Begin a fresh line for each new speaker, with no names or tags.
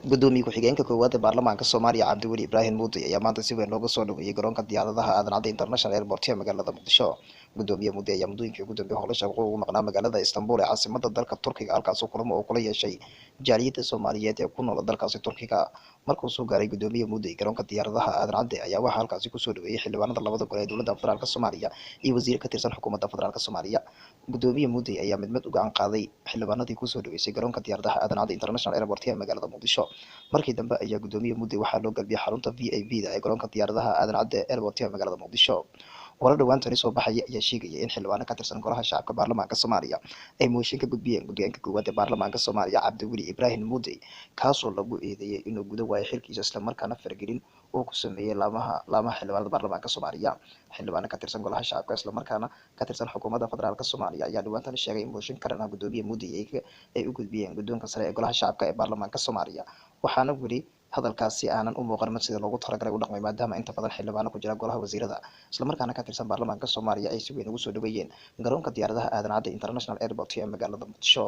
gudoomiye ku-xigeenka koowaad ee baarlamaanka Soomaaliya Cabdiweli Ibraahim Muudey ayaa maanta si weyn looga soo dhaweeyay garoonka diyaaradaha Aadan Cadde International Airport ee magaalada Muqdisho. Gudoomiye Muudey ayaa muddooyinkii ugu dambeeyay howlo shaqo ugu maqnaa magaalada Istanbul ee caasimadda dalka Turkiga, halkaas oo kulamo uu kula yeeshay jaaliyadda Soomaaliyeed ee ku nool dalkaasi Turkiga. Markuu soo gaaray gudoomiye Muudey garoonka diyaaradaha Aadan Cadde ayaa waxaa halkaasi kusoo dhaweeyay xildhibaanada labada gole ee dowladda federaalka Soomaaliya iyo wasiir ka tirsan xukuumadda federaalka Soomaaliya. Gudoomiye Muudey ayaa mid u gacan qaaday xildhibaanadii kusoo dhaweysay garoonka diyaaradaha Aadan Cadde International Airport ee magaalada Muqdisho. Markii dambe ayaa gudoomiye Muudey waxaa loo galbiyay xarunta VIP-da ee garoonka diyaaradaha Aadan Cadde Airport ee magaalada Muqdisho. Warar dhawaantani soo baxaya ayaa sheegaya in xildhibaano ka tirsan golaha shacabka baarlamaanka Soomaaliya ay mooshin ka gudbiyeen guddoonka koowaad ee baarlamaanka Soomaaliya Cabdiweli Ibraahim Muudey, kaasoo lagu eedeeyay inuu gudo waayo xilkiisa isla markaana faragelin uu ku sameeyay laamaha xildhibaanada baarlamaanka Soomaaliya. Xildhibaano ka tirsan golaha shacabka isla markaana ka tirsan xukuumadda federaalka Soomaaliya ayaa dhawaantani sheegay in mooshin karan ah gudoomiye Muudey ay u gudbiyeen guddoonka sare ee golaha shacabka ee baarlamaanka Soomaaliya, waxaana weli hadalkaasi aanan u muuqan mid sida loogu talagalay u dhaqmay, maadaama inta badan xildhibaano ku jira golaha wasiirada isla markaana ka tirsan baarlamaanka Soomaaliya ay si weyn ugu soo dhaweeyeen garoonka diyaaradaha Aadan Cadde International Airport ee magaalada Muqdisho.